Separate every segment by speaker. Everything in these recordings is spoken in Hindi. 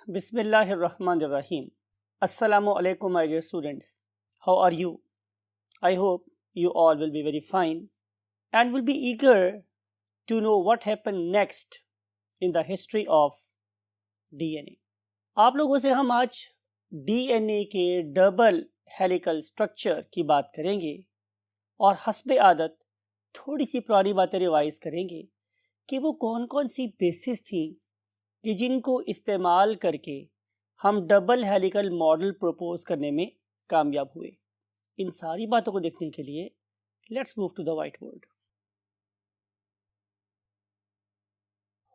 Speaker 1: Bismillahirrahmanirrahim. Assalamu alaikum, my dear students. How are you? I hope you all will be very fine and will be eager to know what happened next in the history of DNA. आप लोगों से हम आज DNA के डबल हेलिकल स्ट्रक्चर की बात करेंगे और हस्बे आदत थोड़ी सी पुरानी बातें रिवाइज करेंगे कि वो कौन कौन सी बेसिस थी कि जिनको इस्तेमाल करके हम डबल हेलिकल मॉडल प्रपोज करने में कामयाब हुए। इन सारी बातों को देखने के लिए let's move to the white board.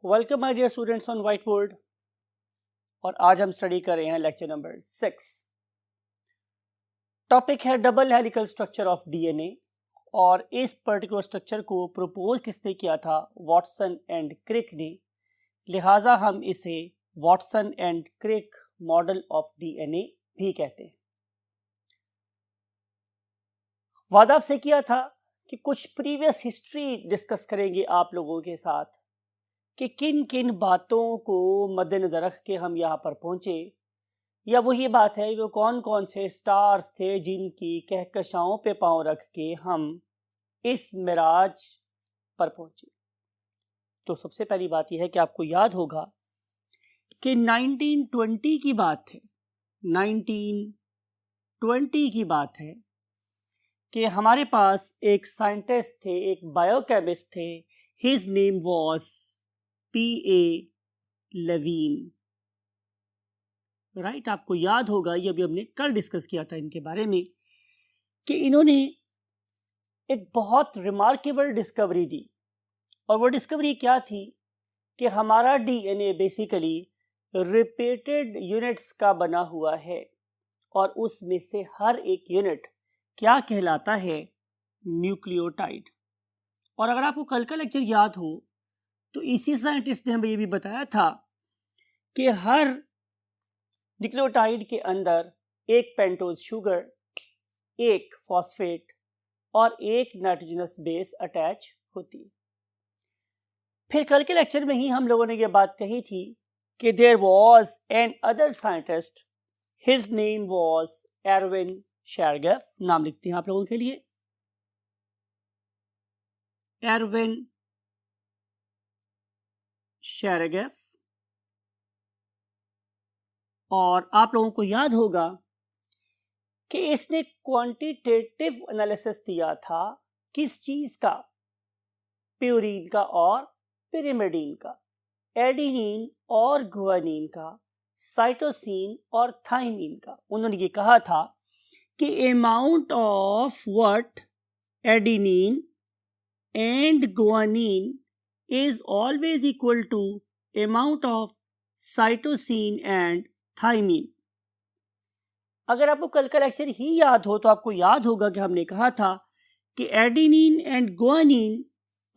Speaker 1: Welcome my dear students on white board. और आज हम स्टडी कर रहे हैं लेक्चर नंबर 6। टॉपिक है double helical structure of DNA और इस पर्टिकुलर स्ट्रक्चर को प्रपोज किसने किया था? वॉटसन एंड क्रिक ने। लिहाजा हम इसे Watson and Crick model of DNA भी कहते हैं। वादा आपसे किया था कि कुछ प्रीवियस हिस्ट्री डिस्कस करेंगे आप लोगों के साथ कि किन किन बातों को मद्देनजर रख के हम यहाँ पर पहुंचे, या वही बात है वो कौन कौन से स्टार्स थे जिनकी कहकशाओं पे पांव रख के हम इस मिराज पर पहुंचे। तो सबसे पहली बात यह है कि आपको याद होगा कि 1920 की बात है, 1920 की बात है कि हमारे पास एक साइंटिस्ट थे, एक बायोकेमिस्ट थे। His name was P.A. Levene. Right, आपको याद होगा, ये अभी हमने कल डिस्कस किया था इनके बारे में कि इन्होंने एक बहुत रिमार्केबल डिस्कवरी दी। और वो डिस्कवरी क्या थी कि हमारा डीएनए बेसिकली रिपीटेड यूनिट्स का बना हुआ है और उसमें से हर एक यूनिट क्या कहलाता है? न्यूक्लियोटाइड। और अगर आपको कल का लेक्चर याद हो तो इसी साइंटिस्ट ने हमें ये भी बताया था कि हर न्यूक्लियोटाइड के अंदर एक पेंटोज शुगर, एक फॉस्फेट और एक नाइट्रोजनस बेस अटैच होती है। फिर कल के लेक्चर में ही हम लोगों ने ये बात कही थी कि there was another scientist, his name was Erwin Chargaff. नाम लिखते हैं आप लोगों के लिए, एरविन शेरगेफ। और आप लोगों को याद होगा कि इसने क्वांटिटेटिव एनालिसिस दिया था किस चीज का? प्यूरीन का और पिरिमिडीन का, एडेनिन और गुआनिन का, साइटोसिन और थाइमिन का। उन्होंने ये कहा था कि amount of what? Adenine and guanine is always equal to amount of cytosine and thymine. अगर आपको कल का लेक्चर ही याद हो तो आपको याद होगा कि हमने कहा था कि adenine and guanine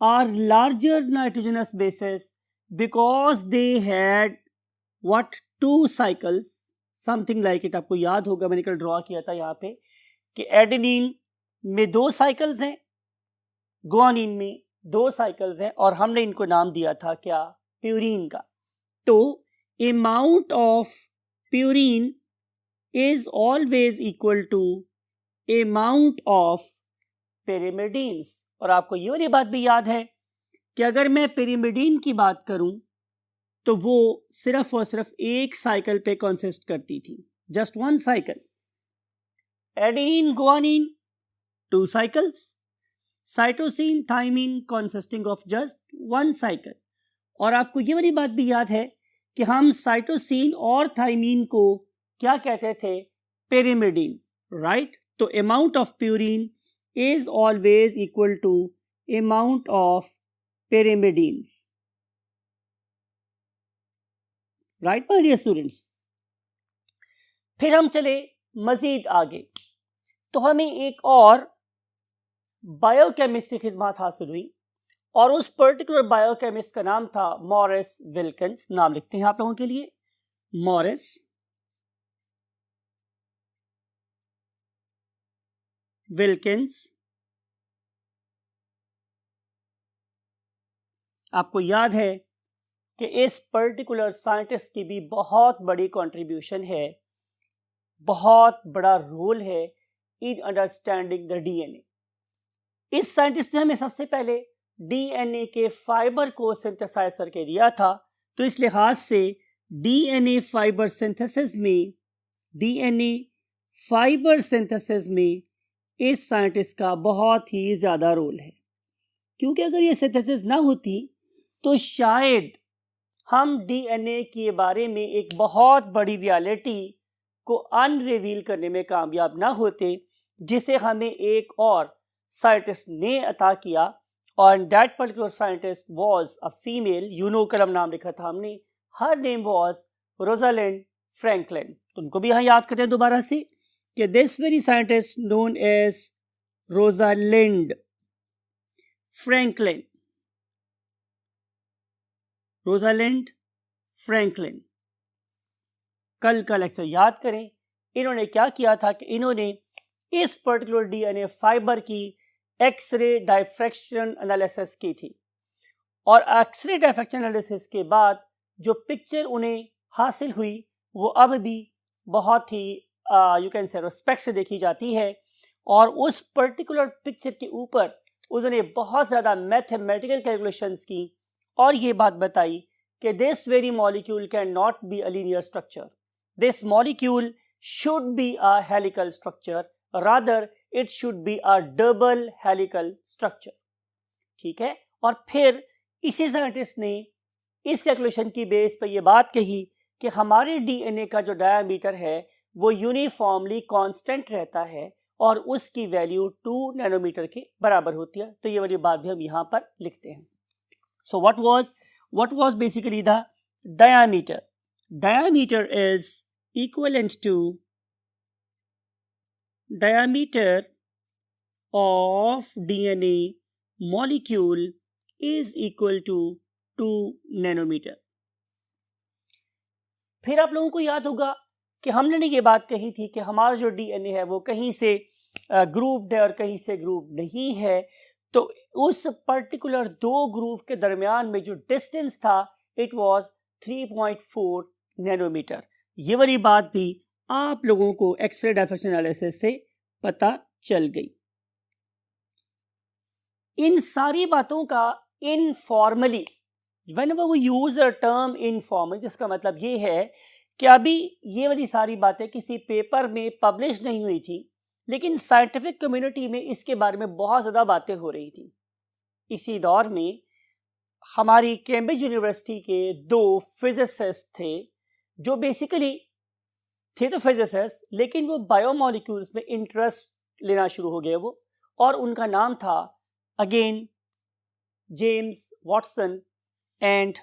Speaker 1: are larger nitrogenous bases because they had what? 2 cycles, something like it। आपको याद होगा मैंने कल ड्रॉ किया था यहाँ पे कि एडेनिन में 2 साइकिल्स हैं, गुआनिन में 2 साइकिल्स हैं और हमने इनको नाम दिया था क्या? प्यूरीन का। तो amount of purine is always equal to amount of pyrimidines. और आपको ये वाली बात भी याद है कि अगर मैं पिरिमिडीन की बात करूं तो वो सिर्फ और सिर्फ एक साइकिल पे कंसिस्ट करती थी, just 1 cycle. Adenine guanine 2 cycles, cytosine thymine consisting of just 1 cycle. और आपको ये वाली बात भी याद है कि हम साइटोसिन और थाइमिन को क्या कहते थे? Pyrimidine, right. तो amount of purine is always equal to amount of pyrimidines, right my dear students। फिर हम चले मजीद आगे तो हमें एक और बायोकेमिस्ट की खिदमत हासिल हुई और उस पर्टिकुलर बायोकेमिस्ट का नाम था मॉरिस विल्किंस। नाम लिखते हैं आप लोगों के लिए, मॉरिस विल्किंस। आपको याद है कि इस पर्टिकुलर साइंटिस्ट की भी बहुत बड़ी कंट्रीब्यूशन है, बहुत बड़ा रोल है इन अंडरस्टैंडिंग द डीएनए। इस साइंटिस्ट ने हमें सबसे पहले डीएनए के फाइबर को सिंथेसाइज करके दिया था, तो इस लिहाज से डीएनए फाइबर सिंथेसिस में इस साइंटिस्ट का बहुत ही ज़्यादा रोल है, क्योंकि अगर ये सिंथेसिस ना होती तो शायद हम डीएनए के बारे में एक बहुत बड़ी रियलिटी को अनरिवील करने में कामयाब ना होते, जिसे हमें एक और साइंटिस्ट ने अता किया। और that particular scientist was a female, कलम नाम लिखा था हमने, her name was Rosalind Franklin. तुमको भी यहाँ याद करते हैं दोबारा से कि this very scientist known as Rosalind Franklin. कल का लेक्चर याद करें, इन्होंने क्या किया था कि इन्होंने इस पर्टिकुलर डीएनए फाइबर की एक्सरे डायफ्रैक्शन एनालिसिस की थी, और एक्सरे डायफ्रैक्शन एनालिसिस के बाद जो पिक्चर उन्हें हासिल हुई वो अब भी बहुत ही यू कैन से रिस्पेक्ट से देखी जाती है। और उस पर्टिकुलर पिक्चर के ऊपर उन्होंने बहुत ज़्यादा मैथमेटिकल कैलकुलेशंस की और ये बात बताई कि this very molecule can not be a linear structure, this molecule should be a helical structure, rather it should be a double helical structure. ठीक है, और फिर इसी साइंटिस्ट ने इस कैलकुलेशन की बेस पर यह बात कही कि हमारे डीएनए का जो डायामीटर है वो यूनिफॉर्मली कांस्टेंट रहता है और उसकी वैल्यू 2 नैनोमीटर के बराबर होती है। तो ये वाली बात भी हम यहाँ पर लिखते हैं। सो what was basically the diameter? Diameter is equivalent to diameter of DNA molecule is equal to 2 nanometer. फिर आप लोगों को याद होगा कि हमने ये बात कही थी कि हमारा जो डीएनए है वो कहीं से ग्रूव्ड है और कहीं से ग्रूव नहीं है, तो उस पर्टिकुलर दो ग्रूव के दरमियान में जो डिस्टेंस था इट वाज 3.4 नैनोमीटर। ये वाली बात भी आप लोगों को एक्सरे डायफ्रैक्शन एनालिसिस से पता चल गई। इन सारी बातों का informally, whenever we use a term informal, जिसका मतलब ये है कि अभी ये वाली सारी बातें किसी पेपर में पब्लिश नहीं हुई थी, लेकिन साइंटिफिक कम्युनिटी में इसके बारे में बहुत ज़्यादा बातें हो रही थी। इसी दौर में हमारी कैम्ब्रिज यूनिवर्सिटी के दो फिजिसिस्ट थे जो बेसिकली थे तो फिजिसिस्ट, लेकिन वो बायोमोलिक्यूल्स में इंटरेस्ट लेना शुरू हो गए वो, और उनका नाम था again James Watson and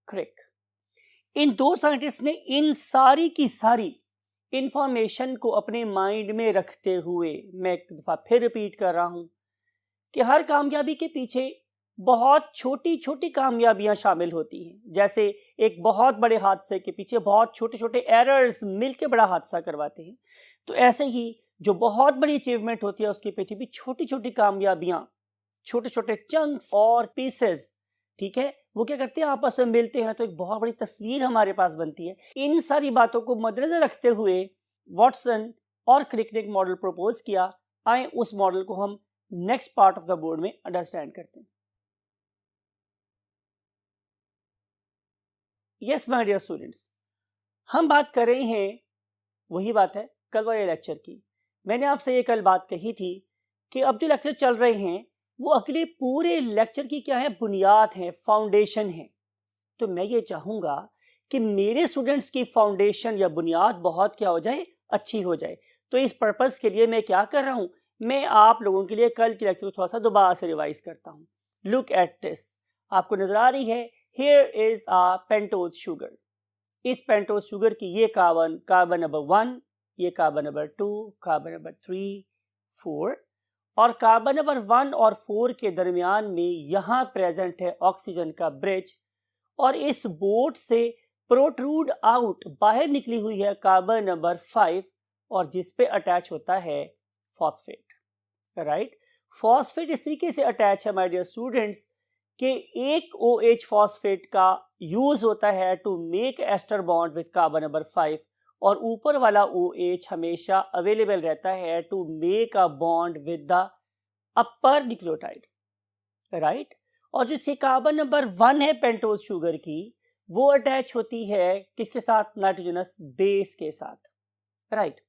Speaker 1: Crick. इन दो साइंटिस्ट ने इन सारी की सारी इंफॉर्मेशन को अपने माइंड में रखते हुए, मैं एक दफ़ा फिर रिपीट कर रहा हूं कि हर कामयाबी के पीछे बहुत छोटी छोटी कामयाबियां शामिल होती हैं। जैसे एक बहुत बड़े हादसे के पीछे बहुत छोटे छोटे एरर्स मिलकर बड़ा हादसा करवाते हैं, तो ऐसे ही जो बहुत बड़ी अचीवमेंट होती है उसके पीछे भी छोटी छोटी कामयाबियां, छोटे छोटे चंक्स और पीसेस, ठीक है, वो क्या करते हैं आपस में मिलते हैं तो एक बहुत बड़ी तस्वीर हमारे पास बनती है। इन सारी बातों को मद्देनजर रखते हुए वाटसन और क्रिक ने एक मॉडल प्रपोज किया। आए उस मॉडल को हम next part of the board में अंडरस्टैंड करते हैं। यस माय डियर स्टूडेंट्स, हम बात कर रहे हैं, वही बात है कल वाले लेक्चर की। मैंने आपसे ये कल बात कही थी कि अब जो लेक्चर चल रहे हैं वो अगले पूरे लेक्चर की क्या है, बुनियाद है, फाउंडेशन है। तो मैं ये चाहूँगा कि मेरे स्टूडेंट्स की फाउंडेशन या बुनियाद बहुत क्या हो जाए, अच्छी हो जाए। तो इस पर्पस के लिए मैं क्या कर रहा हूँ, मैं आप लोगों के लिए कल के लेक्चर को थोड़ा सा दोबारा से रिवाइज करता हूँ। लुक एट दिस, आपको नजर आ रही है, here is a pentose sugar. इस पेंटोज शुगर की ये कार्बन नंबर 1, ये कार्बन नंबर 2, कार्बन नंबर 3, 4, और कार्बन नंबर 1 और 4 के दरमियान में यहाँ प्रेजेंट है ऑक्सीजन का ब्रिज, और इस बोट से प्रोट्रूड आउट बाहर निकली हुई है कार्बन नंबर 5, और जिस पे अटैच होता है फॉस्फेट, राइट। फॉस्फेट इस तरीके से अटैच है माय डियर स्टूडेंट्स कि एक OH फॉस्फेट का यूज होता है to make ester bond with carbon number 5 और ऊपर वाला OH हमेशा अवेलेबल रहता है to make a bond with the upper nucleotide, right. और जो सी कार्बन नंबर 1 है पेंटोज शुगर की, वो अटैच होती है किसके साथ? नाइट्रोजनस बेस के साथ, राइट।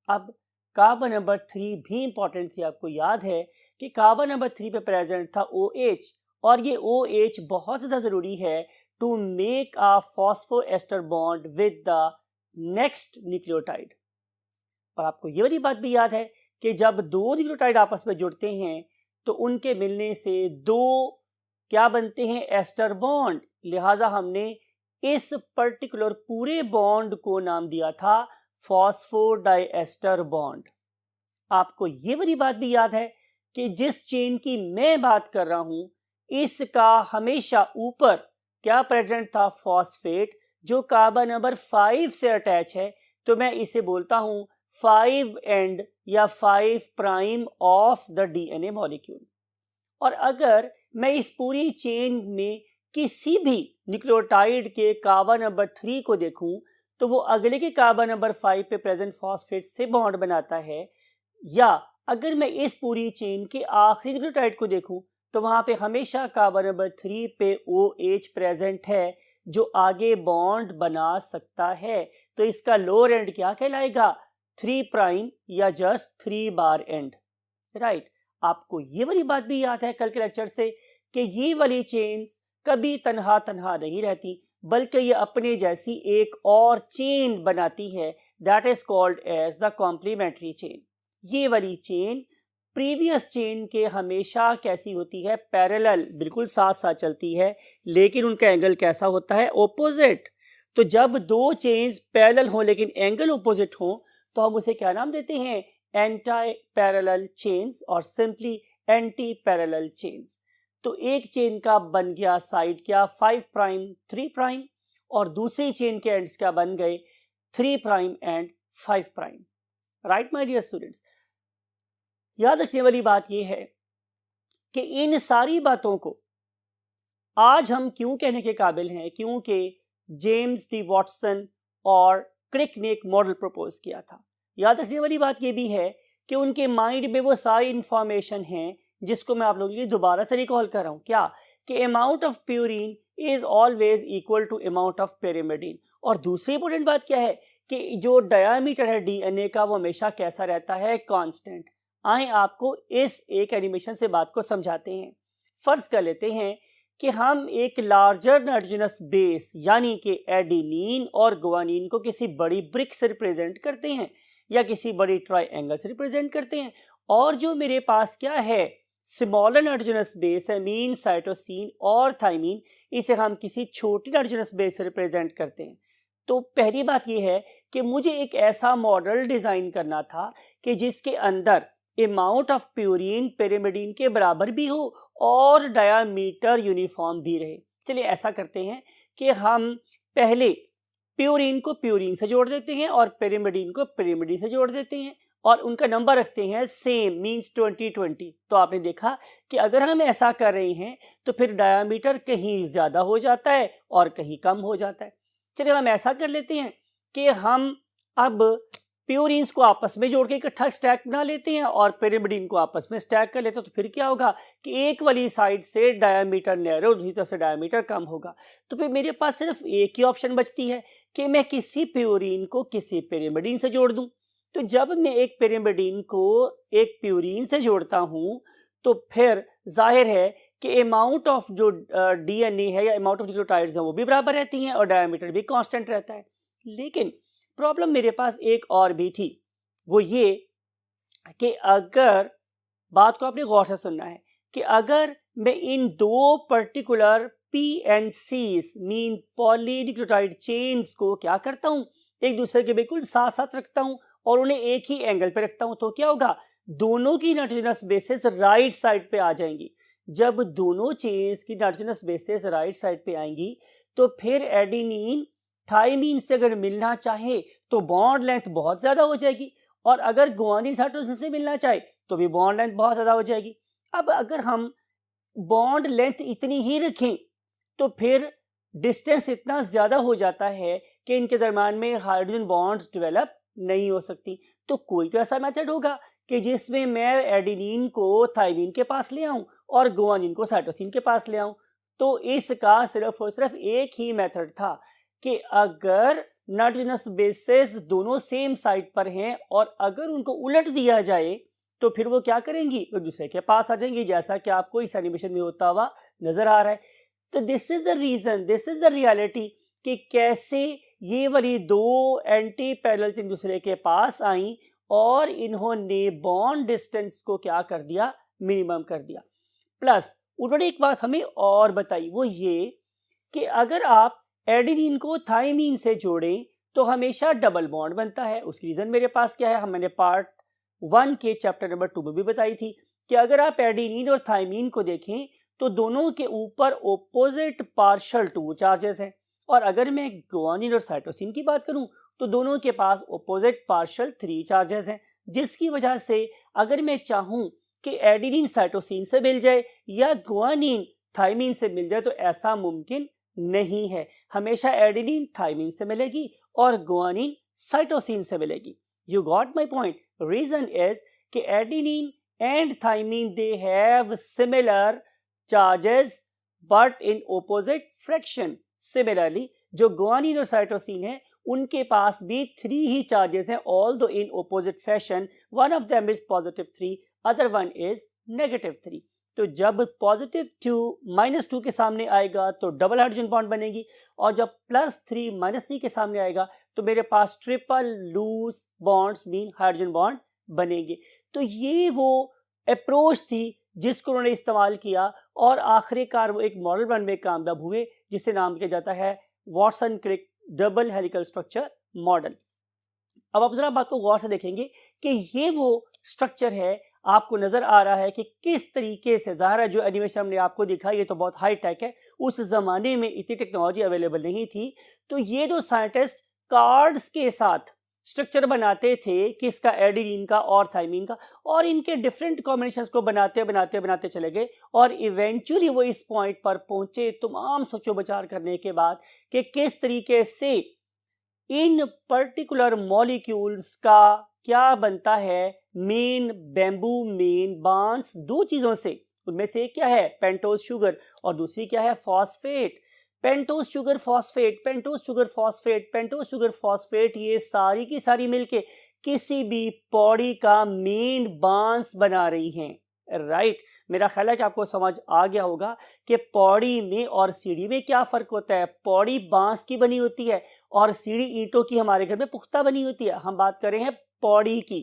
Speaker 1: अब कार्बन नंबर 3 भी इंपॉर्टेंट थी। आपको याद है कि कार्बन नंबर 3 पे प्रेजेंट था OH और ये OH बहुत ज़्यादा ज़रूरी है to make a phosphoester bond with the next nucleotide. और आपको ये वाली बात भी याद है कि जब दो न्यूक्लियोटाइड आपस में जुड़ते हैं तो उनके मिलने से दो क्या बनते हैं? Ester bond. लिहाजा हमने इस पर्टिकुलर पूरे बॉन्ड को नाम दिया था फॉस्फोडाइएस्टर बॉन्ड। आपको ये वाली बात भी याद है कि जिस चेन की मैं बात कर रहा हूं इसका हमेशा ऊपर क्या प्रेजेंट था? फॉस्फेट, जो कार्बन नंबर 5 से अटैच है। तो मैं इसे बोलता हूं 5 एंड या 5 prime of the DNA molecule. और अगर मैं इस पूरी चेन में किसी भी न्यूक्लियोटाइड के कार्बन नंबर 3 को देखूं तो वो अगले के कार्बन नंबर 5 पे प्रेजेंट फॉस्फेट से बॉन्ड बनाता है, या अगर मैं इस पूरी चेन के आखिरी न्यूक्लियोटाइड को देखूं तो वहां पे हमेशा कार्बन नंबर 3 पे OH प्रेजेंट है जो आगे बॉन्ड बना सकता है। तो इसका लोअर एंड क्या कहलाएगा? 3 प्राइम या जस्ट 3 बार एंड, राइट। आपको ये वाली बात भी याद है कल के लेक्चर से कि ये वाली चेन्स कभी तन्हा तन्हा नहीं रहती, बल्कि ये अपने जैसी एक और चेन बनाती है, that is called as the complementary chain. ये वाली चेन प्रीवियस चेन के हमेशा कैसी होती है? पैरेलल, बिल्कुल साथ साथ चलती है, लेकिन उनका एंगल कैसा होता है? ओपोजिट। तो जब दो चेन्स पैरेलल हो लेकिन एंगल ओपोजिट हो तो हम उसे क्या नाम देते हैं? एंटी पैरेलल चेन्स और सिंपली एंटी पैरेलल चेन्स। तो एक चेन का बन गया साइड क्या? 5 प्राइम 3 प्राइम, और दूसरी चेन के एंड्स क्या बन गए? 3 prime and 5 prime, right my dear students. याद रखने वाली बात यह है कि इन सारी बातों को आज हम क्यों कहने के काबिल हैं? क्योंकि जेम्स डी वॉटसन और क्रिक ने एक मॉडल प्रपोज किया था। याद रखने वाली बात यह भी है कि उनके माइंड में वो सारी इंफॉर्मेशन है जिसको मैं आप लोगों के लिए दोबारा से रिकॉल कर रहा हूं। क्या? कि amount of purine is always equal to amount of pyrimidine. और दूसरी इंपॉर्टेंट बात क्या है कि जो डायामीटर है DNA का वो हमेशा कैसा रहता है? कांस्टेंट। आए आपको इस एक एनिमेशन से बात को समझाते हैं। फर्ज कर लेते हैं कि हम एक लार्जर नाइट्रोजनस बेस यानी कि एडेनिन और गुआनिन को किसी बड़ी ब्रिक से रिप्रेजेंट करते हैं या किसी बड़ी ट्राइएंगल से रिप्रेजेंट करते हैं, और जो मेरे पास क्या है? स्मॉलर नाइट्रोजनस बेस है, मीन, साइटोसिन और थाइमीन, इसे हम किसी छोटी नाइट्रोजनस बेस से रिप्रेजेंट करते हैं। तो पहली बात यह है कि मुझे एक ऐसा मॉडल डिजाइन करना था कि जिसके अंदर अमाउंट ऑफ प्यूरिन पेरिमिडीन के बराबर भी हो और डायामीटर यूनिफॉर्म भी रहे। चलिए ऐसा करते हैं कि हम पहले प्यूरिन को प्यूरिन से जोड़ देते हैं और पेरिमिडीन को पेरिमिडीन से जोड़ देते हैं और उनका नंबर रखते हैं सेम, मींस 20-20। तो आपने देखा कि अगर हम ऐसा कर रहे हैं तो फिर डायामीटर कहीं ज़्यादा हो जाता है और कहीं कम हो जाता है। चलिए हम ऐसा कर लेते हैं कि हम अब प्यूरिन्स को आपस में जोड़ के इकट्ठा स्टैक बना लेते हैं और पेरिमिडीन को आपस में स्टैक कर लेते हैं। तो फिर क्या होगा कि एक वाली साइड से डायामीटर नैरो, दूसरी तरफ से डायामीटर कम होगा। तो फिर मेरे पास सिर्फ एक ही ऑप्शन बचती है कि मैं किसी प्यूरिन को किसी पेरिमिडीन से जोड़ दूं। तो जब मैं एक पेरिमिडीन को एक प्यूरिन से जोड़ता हूं तो फिर जाहिर है कि अमाउंट ऑफ जो DNA है या अमाउंट ऑफ न्यूक्लियोटाइड्स हैं वो भी बराबर रहती हैं और डायामीटर भी कांस्टेंट रहता है। लेकिन प्रॉब्लम मेरे पास एक और भी थी, वो ये कि अगर, बात को आपने गौर से सुनना है, कि अगर मैं इन दो particular PNCs mean polynucleotide chains को क्या करता हूं? एक दूसरे के बिल्कुल साथ साथ रखता हूं और उन्हें एक ही एंगल पे रखता हूं, तो क्या होगा? दोनों की नाइट्रोजनस बेसेस राइट साइड पे आ जाएंगी। जब दोनों चेन्स की नाइट्रोजनस बेसेस राइट साइड पे आएंगी तो फिर एडेनिन थाइमीन से अगर मिलना चाहे तो बॉन्ड लेंथ बहुत ज्यादा हो जाएगी, और अगर गुआनिन साइटोसिन से मिलना चाहे तो भी बॉन्ड लेंथ बहुत ज्यादा हो जाएगी। अब अगर हम बॉन्ड लेंथ इतनी ही रखें तो फिर डिस्टेंस इतना ज़्यादा हो जाता है कि इनके दरम्यान में हाइड्रोजन बॉन्ड्स डेवलप नहीं हो सकती। तो कोई तो ऐसा मेथड होगा कि जिसमें मैं एडेनिन को थाइमिन के पास ले आऊं और गुआनिन को साइटोसिन के पास ले आऊं। तो इसका सिर्फ और सिर्फ एक ही मेथड था कि अगर नाइट्रोजनस बेसेस दोनों सेम साइट पर हैं और अगर उनको उलट दिया जाए तो फिर वो क्या करेंगी, एक दूसरे के पास आ जाएंगी, जैसा कि आपको इस एनिमेशन में होता हुआ नजर आ रहा है। तो this is the reason, this is the reality कि कैसे ये वाली दो एंटी पैरेलल्स एक दूसरे के पास आई और इन्होंने बॉन्ड डिस्टेंस को क्या कर दिया, मिनिमम कर दिया। प्लस उन्होंने एक बात हमें और बताई, वो ये कि अगर आप एडेनिन को थाइमीन से जोड़ें तो हमेशा डबल बॉन्ड बनता है। उसकी रीजन मेरे पास क्या है, मैंने पार्ट 1 के चैप्टर नंबर 2 में भी बताई थी कि अगर आप एडेनिन और थाइमीन को देखें तो दोनों के ऊपर ओपोजिट पार्शियल 2 चार्जेस हैं, और अगर मैं गुआनिन और साइटोसिन की बात करूं तो दोनों के पास ओपोजिट पार्शियल 3 चार्जेस हैं, जिसकी वजह से अगर मैं चाहूं कि एडेनिन साइटोसिन से मिल जाए या गुआनिन थाइमीन से मिल जाए तो ऐसा मुमकिन नहीं है। हमेशा एडेनिन थाइमीन से मिलेगी और गुआनिन साइटोसिन से मिलेगी। You got my point. Reason is कि adenine and thymine they have similar charges but in opposite fraction. Similarly जो गुआनिन और साइटोसिन है उनके पास भी 3 ही चार्जेस हैं, although in opposite fashion. One of them is +3, other one is -3। तो जब +2 -2 के सामने आएगा तो डबल हाइड्रोजन बॉन्ड बनेगी, और जब +3 -3 के सामने आएगा तो मेरे पास triple loose bonds mean hydrogen bond बनेंगे। तो ये वो अप्रोच थी जिसको उन्होंने इस्तेमाल किया और आखिरकार वो एक मॉडल बनने में कामयाब हुए जिसे नाम किया जाता है वॉटसन क्रिक डबल हेलिकल स्ट्रक्चर मॉडल। अब आप जरा बात को गौर से देखेंगे कि ये वो स्ट्रक्चर है, आपको नजर आ रहा है कि किस तरीके से, ज़ाहिर जो एनिमेशन हमने आपको दिखा ये तो बहुत हाई टेक है, उस जमाने में इतनी टेक्नोलॉजी अवेलेबल नहीं थी। तो ये जो साइंटिस्ट कार्ड्स के साथ स्ट्रक्चर बनाते थे, किसका, एडेनिन का और थाइमीन का, और इनके डिफरेंट कॉम्बिनेशंस को बनाते बनाते बनाते चले गए और इवेंचुअली वो इस पॉइंट पर पहुंचे तमाम सोचो विचार करने के बाद कि किस तरीके से इन पर्टिकुलर मॉलिक्यूल्स का क्या बनता है, मेन बैम्बू मेन बांड्स दो चीजों से, उनमें से एक क्या है पेंटोज शुगर और दूसरी क्या है phosphate. Pentose sugar phosphate, pentose sugar phosphate, pentose sugar phosphate, ये सारी की सारी मिलके किसी भी पौड़ी का मेन बांस बना रही हैं। राइट, मेरा ख्याल है कि आपको समझ आ गया होगा कि पौड़ी में और सीढ़ी में क्या फर्क होता है। पौड़ी बांस की बनी होती है और सीढ़ी ईंटों की हमारे घर में पुख्ता बनी होती है। हम बात कर रहे हैं पौड़ी की,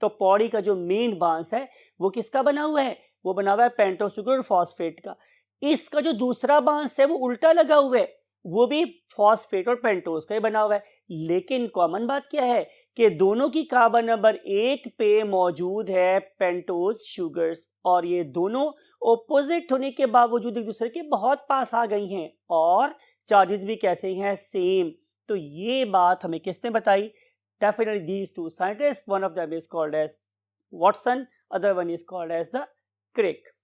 Speaker 1: तो पौड़ी का जो मेन बांस है वो किसका बना हुआ है, वो बना हुआ है पेंटोज शुगर फॉस्फेट का। इसका जो दूसरा बांस है वो उल्टा लगा हुआ है, वो भी फॉस्फेट और पेंटोज का ही बना हुआ है। लेकिन कॉमन बात क्या है कि दोनों की कार्बन नंबर 1 पे मौजूद है पेंटोज शुगर्स, और ये दोनों ऑपोजिट होने के बावजूद एक दूसरे के बहुत पास आ गई हैं और चार्जेस भी कैसे हैं, सेम। तो ये बात हमें किसने बताई, definitely these two scientists, one of them is called as Watson, other one is called as the Crick.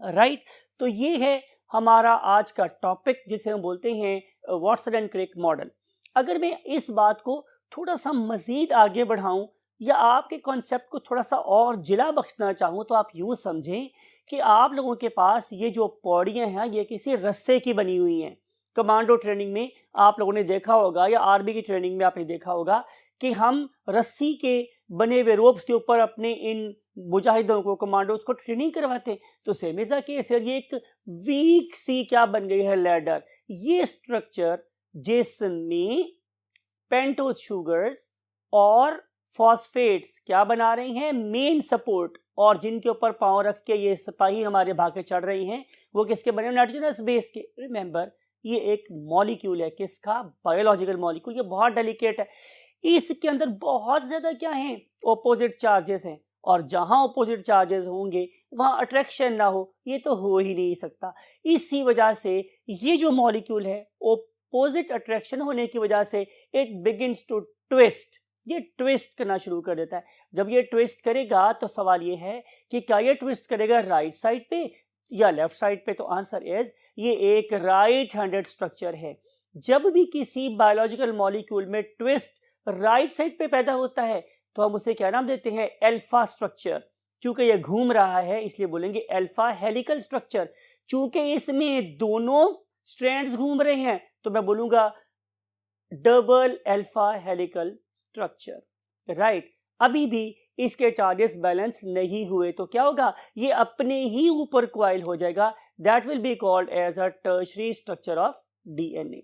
Speaker 1: Right, तो ये है हमारा आज का टॉपिक जिसे हम बोलते हैं वॉटसन एंड क्रिक मॉडल। अगर मैं इस बात को थोड़ा सा मजीद आगे बढ़ाऊं या आपके कॉन्सेप्ट को थोड़ा सा और जिला बख्शना चाहूं तो आप यूं समझें कि आप लोगों के पास ये जो पौड़ियां हैं ये किसी रस्से की बनी हुई हैं। कमांडो ट्रेनिंग में आप लोगों ने देखा होगा या आर्मी की ट्रेनिंग में आपने देखा होगा कि हम रस्सी के बने हुए रोप्स के ऊपर अपने इन मुजाहिदों को, कमांडोज को ट्रेनिंग करवाते हैं। तो सेम ऐसा केस है, ये एक वीक सी क्या बन गई है, लैडर। ये स्ट्रक्चर जिसमें पेंटोज शुगर्स और फॉस्फेट्स क्या बना रही हैं, मेन सपोर्ट, और जिनके ऊपर पांव रख के ये सिपाही हमारे भागे चढ़ रही हैं, वो किसके बने, नाइट्रोजनस बेस के। रिमेंबर ये एक मॉलिक्यूल है, किसका, बायोलॉजिकल मॉलिक्यूल। ये बहुत डेलिकेट है, इसके अंदर बहुत ज्यादा क्या है, ऑपोजिट चार्जेस हैं, और जहां ऑपोजिट चार्जेस होंगे वहां अट्रैक्शन ना हो, ये तो हो ही नहीं सकता। इसी वजह से ये जो मॉलिक्यूल है ऑपोजिट अट्रैक्शन होने की वजह से इट बिगिंस टू ट्विस्ट, ये ट्विस्ट करना शुरू कर देता है। जब ये ट्विस्ट करेगा तो सवाल ये है कि क्या ये ट्विस्ट करेगा राइट साइड पे या लेफ्ट साइड पे? तो आंसर इज ये एक राइट हैंडेड स्ट्रक्चर है। जब भी किसी बायोलॉजिकल मॉलिक्यूल में ट्विस्ट राइट साइड पे पैदा होता है तो हम उसे क्या नाम देते हैं? Alpha structure. चूंकि ये घूम रहा है इसलिए बोलेंगे अल्फा हेलिकल स्ट्रक्चर। चूंकि इसमें दोनों स्ट्रैंड्स घूम रहे हैं तो मैं बोलूंगा double alpha helical structure. Right, अभी भी इसके चार्जेस बैलेंस नहीं हुए तो क्या होगा? ये अपने ही ऊपर क्वाइल हो जाएगा। That will be called as a tertiary structure of DNA.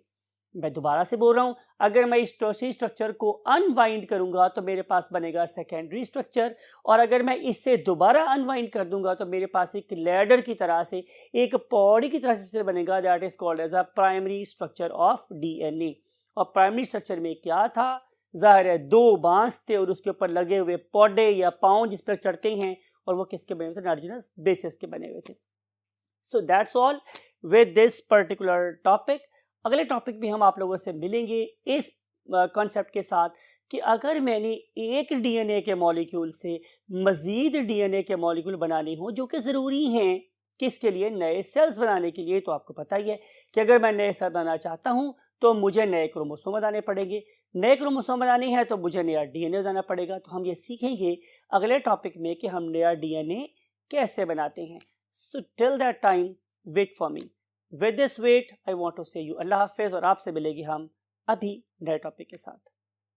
Speaker 1: मैं दोबारा से बोल रहा हूं, अगर मैं इस टर्शरी स्ट्रक्चर को अनवाइंड करूंगा तो मेरे पास बनेगा सेकेंडरी स्ट्रक्चर, और अगर मैं इससे दोबारा अनवाइंड कर दूंगा तो मेरे पास एक लैडर की तरह से, एक पौड़ी की तरह से बनेगा। That is called as a primary structure of DNA. और प्राइमरी स्ट्रक्चर में क्या था? जाहिर है दो बांस थे और उसके ऊपर लगे हुए पौधे या पाँव जिस पर चढ़ते हैं, और वो किसके बने हुए थे? नाइट्रोजनस बेसिस के बने हुए थे। So that's all with this particular topic. अगले टॉपिक में हम आप लोगों से मिलेंगे इस कॉन्सेप्ट के साथ कि अगर मैंने एक डीएनए के मॉलिक्यूल से मजीद डीएनए के मॉलिक्यूल बनाने हो जो कि ज़रूरी हैं किसके लिए? नए सेल्स बनाने के लिए। तो आपको पता ही है कि अगर मैं नए सेल बनाना चाहता हूँ तो मुझे नए क्रोमोसोम बनाने पड़ेंगे। नए क्रोमोसोम बनाने हैं तो मुझे नया डीएनए बनाना पड़ेगा। तो हम ये सीखेंगे अगले टॉपिक में कि हम नया डीएनए कैसे बनाते हैं। So till that time wait for me. With this wait I want to say you अल्लाह हाफिज़, और आपसे मिलेंगे हम अभी नए टॉपिक के साथ।